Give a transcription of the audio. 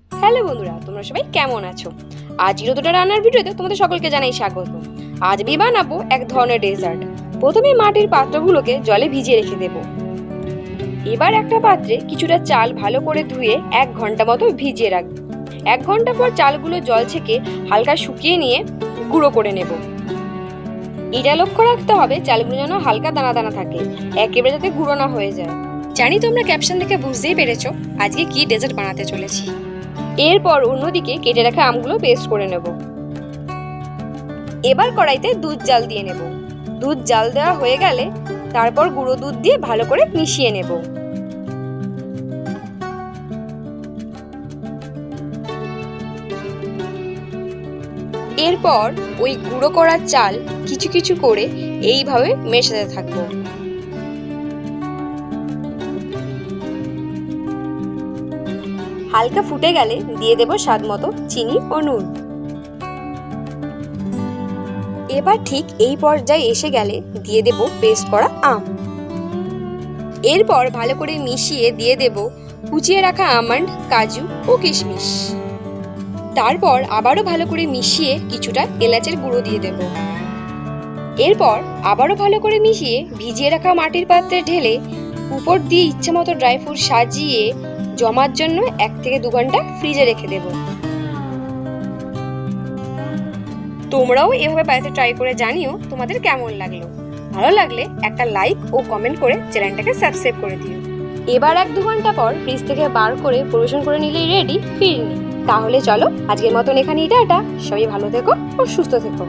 Hello বন্ধুরা, তোমরা সবাই কেমন আছো? আজ ইরোদোটা রান্নার ভিডিওতে তোমাদের সকলকে জানাই স্বাগত। আজ আমি বানাবো এক ধরনের ডেজার্ট। প্রথমে মাটির পাত্রগুলোকে জলে ভিজিয়ে রেখে দেব। এবার একটা পাত্রে কিছুটা চাল ভালো করে ধুয়ে 1 ঘন্টা মতো ভিজিয়ে রাখবো। 1 ঘন্টা পর চালগুলো জল ছেঁকে হালকা শুকিয়ে নিয়ে গুঁড়ো করে নেব। এটা লক্ষ্য রাখতে হবে চালগুলো যেন হালকা দানা দানা থাকে, একেবারে যাতে গুঁড়ো না হয়ে যায়। জানি তোমরা ক্যাপশন দেখে বুঝতেই পেরেছো আজকে কি ডেজার্ট বানাতে চলেছি। এরপর অন্যদিকে কেটে রাখা আমগুলো পেস্ট করে নেব। এবার কড়াইতে দুধ জাল দিয়ে নেব। দুধ জাল দেওয়া হয়ে গেলে তারপর গুঁড়ো দুধ দিয়ে ভালো করে মিশিয়ে নেব। এরপর ওই গুঁড়ো করা চাল কিছু কিছু করে এইভাবে মেশাতে থাকবো। হালকা ফুটে গেলে দিয়ে দেব স্বাদ মতো চিনি ও নুন। এবার ঠিক এই পর্যায়ে এসে গেলে দিয়ে দেব পেস্ট করা আম। এরপর ভালো করে মিশিয়ে দিয়ে দেব কুচিয়ে রাখা আমন্ড, কাজু ও কিশমিশ। তারপর আবারও ভালো করে মিশিয়ে কিছুটা এলাচের গুঁড়ো দিয়ে দেব। এরপর আবারও ভালো করে মিশিয়ে ভিজিয়ে রাখা মাটির পাত্রে ঢেলে উপর দিয়ে ইচ্ছামতো ড্রাই ফ্রুট সাজিয়ে জমার জন্য 1 থেকে 2 ঘন্টা ফ্রিজে রেখে দেব। তোমরাও এভাবে বাড়িতে ট্রাই করে জানিও তোমাদের কেমন লাগলো। ভালো লাগলে একটা লাইক ও কমেন্ট করে চ্যানেলটাকে সাবস্ক্রাইব করে দিও। এবার 1-2 ঘন্টা পর ফ্রিজ থেকে বার করে পরিবেশন করে নিলেই রেডি ফিরনি। তাহলে চলো আজকের মতন এখানেই টাটা। সবাই ভালো থেকো ও সুস্থ থেকো।